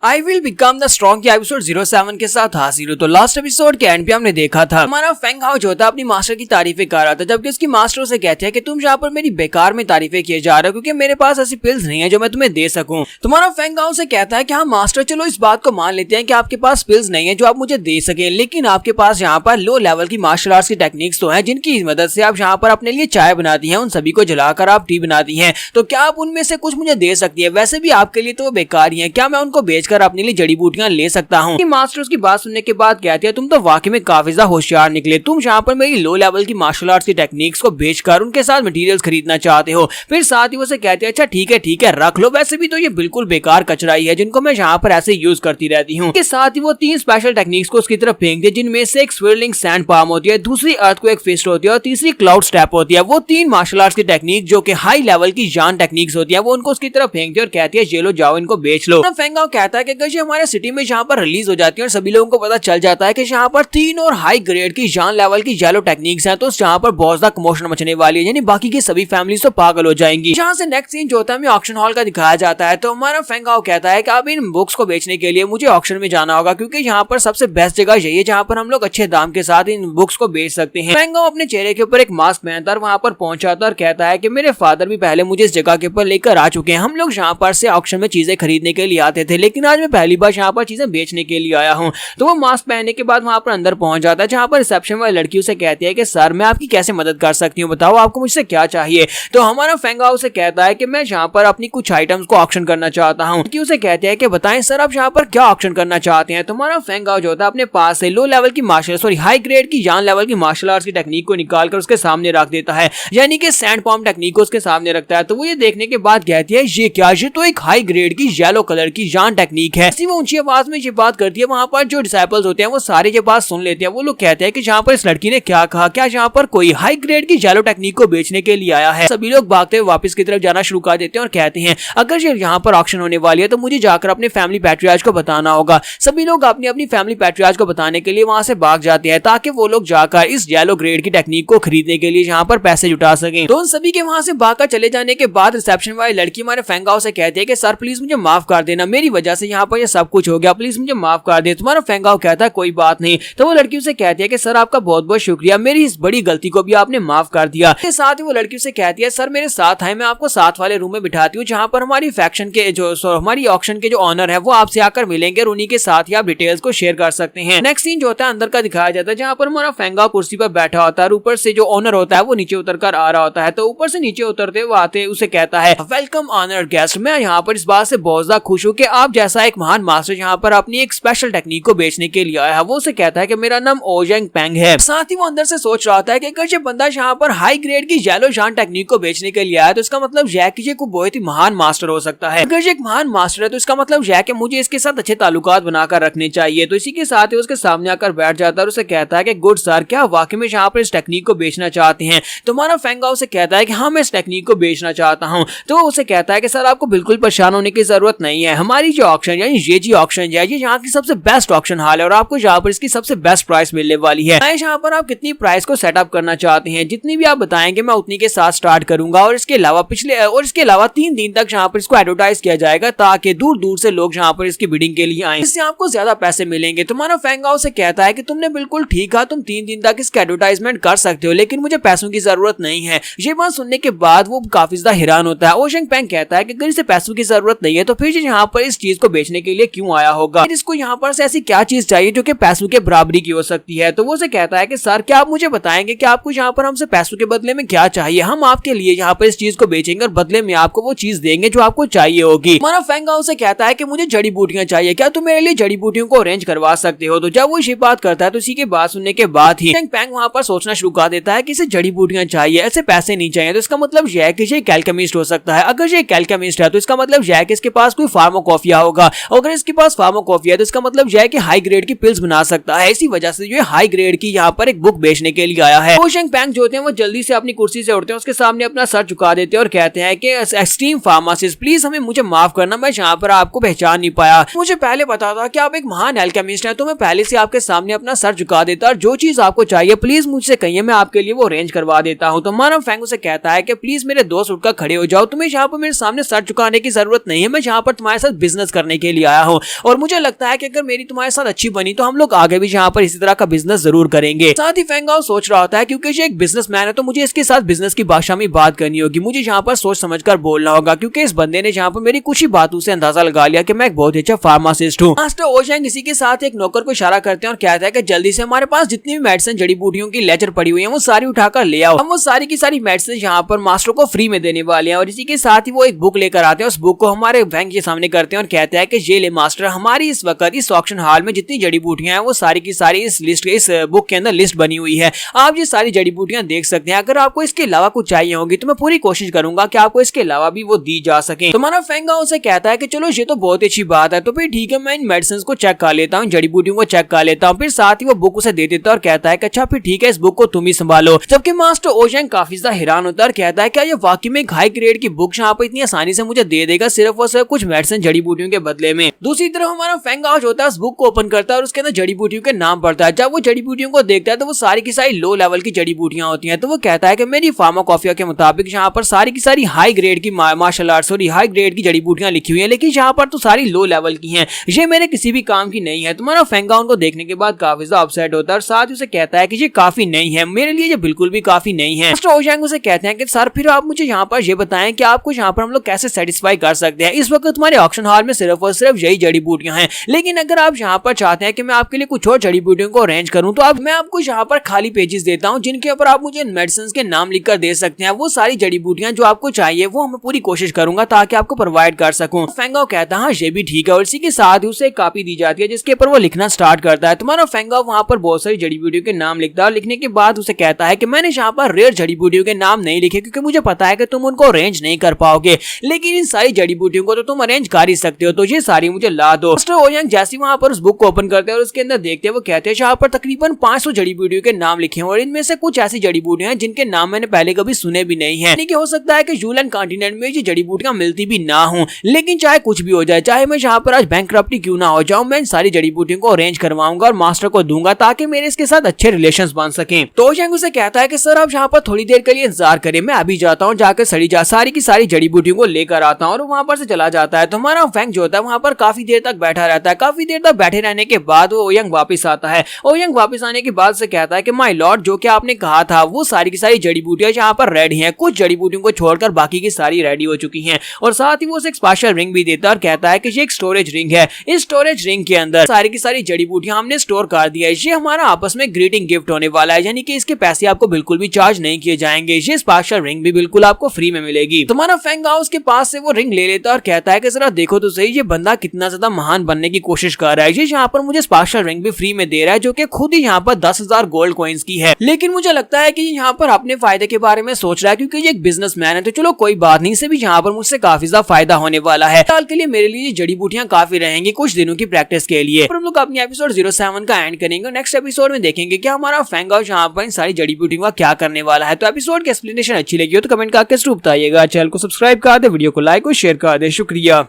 I will become the strong के episode 07 के साथ हाजिर हूं। तो लास्ट एपिसोड के एंड पे हमने देखा था हमारा फेंग हाओ जो था अपनी मास्टर की तारीफें कर रहा था, जबकि उसकी मास्टर उसे कहते हैं कि तुम यहाँ पर मेरी बेकार में तारीफें किए जा रहे हो क्योंकि मेरे पास ऐसी पिल्स नहीं है जो मैं तुम्हें दे सकूं। तुम्हारा फेंग हाओ से कहता है कि हाँ मास्टर, चलो इस बात को मान लेते हैं कि आपके पास पिल्स नहीं है जो आप मुझे दे सके, लेकिन आपके पास यहाँ पर लो लेवल की मार्शल आर्ट्स की टेक्निक्स तो है जिनकी मदद से आप यहाँ पर अपने लिए चाय बनाती हैं, उन सभी को जलाकर आप टी बनाती हैं। तो क्या आप उनमें से कुछ मुझे दे सकती है? वैसे भी आपके लिए तो वो बेकार ही है, क्या मैं उनको बेचकर अपने लिए जड़ी बूटियां ले सकता हूँ? मास्टर उसकी बात सुनने के बाद कहती है तुम तो वाकई में काफी ज्यादा होशियार निकले, तुम यहाँ पर मेरी लो लेवल की मार्शल आर्ट्स की टेक्निक्स को बेचकर उनके साथ मटेरियल्स खरीदना चाहते हो। फिर साथ ही उसे कहते हैं अच्छा ठीक है रख लो, वैसे भी तो ये बिल्कुल बेकार कचरा ही है जिनको मैं यहाँ पर ऐसे यूज करती रहती हूँ। साथ ही वो 3 स्पेशल टेक्निक्स को उसकी तरफ फेंक दिए, जिनमें से एक स्विर्लिंग सैंड पाम होती है, दूसरी अर्थक्वेक फिस्ट होती है और तीसरी क्लाउड स्टेप होती है। वो 3 मार्शल आर्ट्स की टेक्निक जो कि हाई लेवल की जान टेक्निक्स होती है वो उनको उसकी तरफ फेंक दी और कहती है ये लो जाओ इनको बेच लो। फेंग हाओ कहता है कि अगर ये हमारे सिटी में यहाँ पर रिलीज हो जाती है और सभी लोगों को पता चल जाता है कि यहाँ पर 3 और हाई ग्रेड की जान लेवल की येलो टेक्निक्स हैं, तो यहाँ पर बहुत ज्यादा कमोशन मचने वाली है, यानी बाकी की सभी फैमिली तो पागल हो जाएंगी। यहाँ से नेक्स्ट सीन जो होता है ऑक्शन हॉल का दिखाया जाता है। तो हमारा फेंग हाओ कहता है कि अब इन बुक्स को बेचने के लिए मुझे ऑक्शन में जाना होगा क्योंकि यहाँ पर सबसे बेस्ट जगह यही है जहाँ पर हम लोग अच्छे दाम के साथ इन बुक्स को बेच सकते हैं। फेंग हाओ अपने चेहरे के ऊपर एक मास्क पहनता है, वहाँ पर पहुंचाता और कहता है कि मेरे फादर भी पहले मुझे इस जगह के ऊपर लेकर आ चुके हैं, हम लोग यहाँ पर से ऑक्शन में चीजें खरीदने के लिए आते थे, लेकिन आज मैं पहली बार यहाँ पर चीजें बेचने के लिए आया हूँ। तो वो मास्क पहनने के बाद वहाँ पर अंदर पहुंच जाता है, जहाँ पर रिसेप्शन वाली लड़की उसे कहती है कि सर मैं आपकी कैसे मदद कर सकती हूँ, बताओ आपको मुझसे क्या चाहिए। तो हमारा फेंग हाओ उसे कहता है कि मैं यहाँ पर अपनी कुछ आइटम्स को ऑक्शन करना चाहता हूँ। कि उसे कहते हैं कि बताएं सर आप यहाँ पर क्या ऑक्शन करना चाहते हैं। तो हमारा फेंग हाओ जो होता है अपने पास से लो लेवल की हाई ग्रेड की जान लेवल की मार्शल आर्ट्स की टेक्निक को निकाल कर उसके सामने रख देता है, यानी कि सैंड पॉम टेक्निक को उसके सामने रखता है। तो वो ये देखने के बाद कहती है ये क्या, ये तो एक हाई ग्रेड की येलो कलर की जान टेक्निक है। वो ऊंची आवाज में ये बात करती है, वहां पर जो डिसाइपल्स होते हैं वो सारे ये बात सुन लेते हैं। वो लोग कहते हैं कि जहाँ पर इस लड़की ने क्या कहा, क्या यहाँ पर कोई हाई ग्रेड की येलो टेक्निक को बेचने के लिए आया है। सभी लोग भागते हुए वापस की तरफ जाना शुरू कर देते हैं और कहते हैं अगर ये यहाँ पर ऑक्शन होने वाली है तो मुझे जाकर अपने फैमिली पैट्रियार्च को बताना होगा। सभी लोग अपनी अपनी फैमिली पैट्रियार्च को बताने के लिए वहां से भाग जाते हैं ताकि वो लोग जाकर इस येलो ग्रेड की टेक्निक को खरीदने के लिए यहाँ पर पैसे जुटा सकें। तो उन सभी के वहां से भागकर चले जाने के बाद रिसेप्शन वाली लड़की हमारे फेंग हाओ से कहती है कि सर प्लीज मुझे माफ कर देना, मेरी वजह से यहाँ पर ये सब कुछ हो गया, प्लीज मुझे माफ कर दे। तुम्हारा फेंग हाओ कहता है कोई बात नहीं। तो वो लड़की उसे कहती है कि सर आपका बहुत बहुत शुक्रिया, मेरी इस बड़ी गलती को भी आपने माफ कर दिया। इसके साथ ही वो लड़की उसे कहती है सर मेरे साथ आए, मैं आपको साथ वाले रूम में बिठाती हूँ जहाँ पर हमारी फैक्शन के जो हमारी ऑक्शन के जो ऑनर है वो आपसे आकर मिलेंगे और उन्हीं के साथ ही आप डिटेल्स को शेयर कर सकते हैं। नेक्स्ट सीन जो होता है अंदर का दिखाया जाता है, जहाँ पर हमारा फेंग हाओ कुर्सी पर बैठा होता है, ऊपर से जो ऑनर होता है वो नीचे उतर कर आ रहा होता है। तो ऊपर से नीचे उतरते हुए आते उसे कहता है वेलकम ऑनर्ड गेस्ट, मैं यहाँ पर इस बात से बहुत ज्यादा खुश हूँ कि आप जैसा एक महान मास्टर यहाँ पर अपनी एक स्पेशल टेक्निक को बेचने के लिए आया है। वो उसे कहता है कि मेरा नाम ओजेंग पेंग है। साथ ही वो अंदर से सोच रहा है कि अगर ये बंदा यहाँ पर हाई ग्रेड की येलो जान टेक्निक को बेचने के लिए आया तो इसका मतलब यह कि ये कोई बहुत ही महान मास्टर हो सकता है। अगर ये एक महान मास्टर है तो इसका मतलब यह कि मुझे इसके साथ अच्छे ताल्लुकात बनाकर रखने चाहिए। तो इसी के साथ ही उसके सामने आकर बैठ जाता है और उसे कहता है कि गुड सर, क्या वाकई में यहाँ पर इस टेक्निक को बेचना चाहते हैं? तो हमारा फेंग हाओ से कहता है कि हाँ मैं इस टेक्निक को बेचना चाहता हूँ। तो उसे कहता है कि सर आपको बिल्कुल परेशान होने की जरूरत नहीं है, हमारी जो ऑक्शन यानी ये जी ऑक्शन है ये यहाँ की सबसे बेस्ट ऑक्शन हॉल है और आपको यहाँ पर इसकी सबसे बेस्ट प्राइस मिलने वाली है। यहाँ पर आप कितनी प्राइस को सेटअप करना चाहते हैं, जितनी भी आप बताएंगे मैं उतनी के साथ स्टार्ट करूंगा और इसके अलावा 3 दिन तक यहाँ पर इसको एडवर्टाइज किया जाएगा ताकि दूर दूर से लोग यहाँ पर इसकी बिडिंग के लिए आए, इससे आपको ज्यादा पैसे मिलेंगे। तुम्हारा फेंग हाओ से कहता है कि तुमने बिल्कुल ठीक कहा, तुम 3 दिन तक इसका एडवर्टाइजमेंट कर सकते हो, लेकिन मुझे पैसों की जरूरत नहीं है। ये बात सुनने के बाद वो काफी ज्यादा हैरान होता है। ओजेंग पेंग कहता है कि अगर इसे पैसों की जरूरत नहीं है तो फिर यहाँ पर इस चीज को बेचने के लिए क्यों आया होगा, इसको यहाँ पर से ऐसी क्या चीज चाहिए जो कि पैसों के बराबरी की हो सकती है। तो वो उसे कहता है कि सर क्या आप मुझे बताएंगे कि आपको यहाँ पर हमसे पैसों के बदले में क्या चाहिए, हम आपके लिए यहाँ पर इस चीज को बेचेंगे और बदले में आपको वो चीज देंगे जो आपको चाहिए होगी। हमारा फेंग हाओ से कहता है कि मुझे जड़ी बूटियां चाहिए, क्या तुम मेरे लिए जड़ी बूटियों को अरेंज करवा सकते हो। तो जब वो ये बात करता है तो इसी के बात सुनने के बाद ही पेंग वहां पर सोचना शुरू कर देता है कि इसे जड़ी बूटियां चाहिए, ऐसे पैसे नहीं चाहिए। तो इसका मतलब यह है कि ये कैल्केमिस्ट हो सकता है। अगर ये कैल्केमिस्ट है तो इसका मतलब यह है कि इसके पास कोई फार्माकोफिया होगा, और अगर इसके पास फार्माकोफिया है तो इसका मतलब यह है कि हाई ग्रेड की पिल्स बना सकता है। इसी वजह से जो हाई ग्रेड की यहाँ पर एक बुक बेचने के लिए आया है। ओजेंग पेंग जो होते हैं वो जल्दी से अपनी कुर्सी से उठते हैं, उसके सामने अपना सर झुका देते हैं और कहते हैं कि एक्सट्रीम फार्मासिस्ट प्लीज मुझे माफ करना, मैं यहाँ पर आपको पहचान नहीं पाया, मुझे पहले पता था कि आप एक महान एल्केमिस्ट हैं, तो मैं पहले से आपके सामने अपना सर झुका देता और जो चीज आपको चाहिए प्लीज मुझसे कहिए, मैं आपके लिए वो अरेंज करवा देता हूँ। तो हमारा फेंग उसे कहता है कि प्लीज मेरे दोस्त उठकर खड़े हो जाओ, तुम्हें यहाँ पर मेरे सामने सर झुकाने की जरूरत नहीं है, मैं यहाँ पर तुम्हारे साथ बिजनेस करने करने के लिए आया हूँ और मुझे लगता है कि अगर मेरी तुम्हारे साथ अच्छी बनी तो हम लोग आगे भी यहाँ पर इसी तरह का बिजनेस जरूर करेंगे। साथ ही फेंग हाउ सोच रहा होता है क्योंकि ये एक बिजनेसमैन है तो मुझे इसके साथ बिजनेस की भाषा में बात करनी होगी, मुझे यहाँ पर सोच समझकर बोलना होगा क्योंकि इस बंदे ने यहाँ पर मेरी कुछ ही बातों से अंदाजा लगा लिया कि मैं एक बहुत अच्छा फार्मासिस्ट हूँ। मास्टर ओशैंग इसी के साथ एक नौकर को इशारा करते हैं और कहता है कि जल्दी से हमारे पास जितनी भी मेडिसिन जड़ी बूटियों की लेजर पड़ी हुई है वो सारी उठाकर ले आओ। हम वो सारी की सारी मेडिसिन यहाँ पर मास्टर को फ्री में देने वाले हैं और इसी के साथ ही वो एक बुक लेकर आते हैं, उस बुक को हमारे बैंक के सामने करते हैं और कहते हैं कि ये ले मास्टर, हमारी इस वक्त इस ऑक्शन हॉल में जितनी जड़ी बूटियां हैं वो सारी की सारी इस बुक के अंदर लिस्ट बनी हुई है। आप ये सारी जड़ी बूटियां देख सकते हैं। अगर आपको इसके अलावा कुछ चाहिए होगी तो मैं पूरी कोशिश करूंगा कि आपको इसके अलावा भी वो दी जा सके। तो हमारा फेंग हाउ से कहता है कि चलो ये तो बहुत अच्छी बात है, तो फिर ठीक है मैं इन मेडिसिन को चेक कर लेता हूँ, जड़ी बूटियों को चेक कर लेता हूँ। फिर साथ ही वो बुक उसे दे देता है और कहता है कि अच्छा फिर ठीक है इस बुक को तुम ही संभालो। जबकि मास्टर ओशैंग काफी ज्यादा हैरान होता है और कहता है क्या ये वाकई में एक हाई ग्रेड की बुक यहाँ पर इतनी आसानी से मुझे दे देगा सिर्फ और सिर्फ कुछ मेडिसिन जड़ी बूटियों के बदले में। दूसरी तरफ हमारा फेंग हाउ होता है उस बुक को ओपन करता है और उसके अंदर जड़ी बूटियों के नाम पढ़ता है। जब वो जड़ी बूटियों को देखता है तो वो सारी की सारी लो लेवल की जड़ी बूटियां होती हैं। तो वो कहता है कि मेरी फार्माकोफिया के मुताबिक यहाँ पर सारी की सारी हाई ग्रेड की मार्शल आर्ट्स और हाई ग्रेड की जड़ी बूटियां लिखी हुई हैं, लेकिन यहाँ पर तो सारी लो लेवल की हैं, ये मेरे किसी भी काम की नहीं है। तुम्हारा फेंग हाउ को देखने के बाद काफी ज्यादा अपसेट होता है और साथ ही उसे कहता है कि ये काफी नहीं है, मेरे लिए ये बिल्कुल भी काफी नहीं है। मास्टर ओशैंग उसे कहते हैं कि सर फिर आप मुझे यहाँ पर ये बताएं कि आपको यहाँ पर हम लोग कैसे सेटिस्फाई कर सकते हैं। इस वक्त तुम्हारे ऑक्शन हॉल में सिर्फ और सिर्फ यही जड़ी बूटियां हैं, लेकिन अगर आप यहाँ पर चाहते हैं कि मैं आपके लिए कुछ और जड़ी बूटियों को अरेंज करूं तो मैं आपको यहाँ पर खाली पेजेस देता हूँ जिनके ऊपर आप मुझे मेडिसिन के नाम लिखकर दे सकते हैं। वो सारी जड़ी बूटियां जो आपको चाहिए वो मैं पूरी कोशिश करूंगा ताकि आपको प्रोवाइड कर सकूं। फेंग हाउ कहता है हाँ ये भी ठीक है और इसी के साथ ही उसे एक कॉपी दी जाती है जिसके ऊपर वो लिखना स्टार्ट करता है। तुम्हारा फेंग हाउ वहाँ पर बहुत सारी जड़ी बूटियों के नाम लिखता है और लिखने के बाद उसे कहता है कि मैंने यहाँ पर रेयर जड़ी बूटियों के नाम नहीं लिखे क्योंकि मुझे पता है कि तुम उनको अरेंज नहीं कर पाओगे, लेकिन इन सारी जड़ी बूटियों को तो तुम अरेंज कर ही सकते हो, तो ये सारी मुझे ला दो। मास्टर ओशैंग जैसे वहाँ पर उस बुक को ओपन करते हैं और उसके अंदर देखते हैं वो कहते हैं यहाँ पर तकरीबन 500 जड़ी बूटियों के नाम लिखे हैं और इनमें से कुछ ऐसी जड़ी बूटियां हैं जिनके नाम मैंने पहले कभी सुने भी नहीं है। हो सकता है कि यूलन कॉन्टिनेंट में ये जड़ी बूटियां मिलती भी ना हो, लेकिन चाहे कुछ भी हो जाए, चाहे मैं यहाँ पर आज बैंकक्रप्टी क्यों ना हो जाऊं, मैं इन सारी जड़ी बूटियों को अरेंज करवाऊंगा और मास्टर को दूंगा ताकि मेरे इसके साथ अच्छे रिलेशंस बन सके। तो ओशैंग उसे कहता है कि सर आप यहाँ पर थोड़ी देर के लिए इंतजार करें, मैं अभी जाता हूँ, जाकर सारी की सारी जड़ी बूटियों को लेकर आता हूँ और वहाँ पर से चला जाता है। तो हमारा फेंग जो होता है वहाँ पर काफी देर तक बैठा रहता है। काफी देर तक बैठे रहने के बाद वो ओशैंग वापस आता है। ओशैंग वापस आने के बाद से कहता है कि माय लॉर्ड जो कि आपने कहा था वो सारी की सारी जड़ी बूटियां यहाँ पर रेडी हैं, कुछ जड़ी बूटियों को छोड़कर बाकी की सारी रेडी हो चुकी हैं और साथ ही वो उसे एक स्पेशल रिंग भी देता है और कहता है कि ये एक स्टोरेज रिंग है, इस स्टोरेज रिंग के अंदर सारी की सारी जड़ी बूटियां हमने स्टोर कर दिया है, ये हमारा आपस में ग्रीटिंग गिफ्ट होने वाला है, यानी कि इसके पैसे आपको बिल्कुल भी चार्ज नहीं किए जाएंगे, ये स्पेशल रिंग भी बिल्कुल आपको फ्री में मिलेगी। तुम्हारा फेंग हाउ के पास से वो रिंग ले लेता है और कहता है कि जरा देखो तो सही ये बंदा कितना ज्यादा महान बनने की कोशिश कर रहा है, ये यहाँ पर मुझे स्पेशल रिंग भी फ्री में दे रहा है जो कि खुद ही यहाँ पर 10,000 गोल्ड कॉइंस की है, लेकिन मुझे लगता है कि यहाँ पर अपने फायदे के बारे में सोच रहा है क्योंकि ये एक बिजनेसमैन है। तो चलो कोई बात नहीं, से भी यहाँ पर मुझसे काफी ज्यादा फायदा होने वाला है। साल के लिए मेरे लिए जड़ी बूटियां काफी रहेंगी कुछ दिनों की प्रैक्टिस के लिए। हम लोग अपनी एपिसोड 07 का एंड करेंगे। नेक्स्ट एपिसोड में देखेंगे कि हमारा फेंग हाउ यहाँ पर इन सारी जड़ी बूटियों का क्या करने वाला है। तो एपिसोड की एक्सप्लेनेशन अच्छी लगी हो तो कमेंट करके जरूर बताइएगा। चैनल को सब्सक्राइब कर दे, वीडियो को लाइक और शेयर कर दे। शुक्रिया।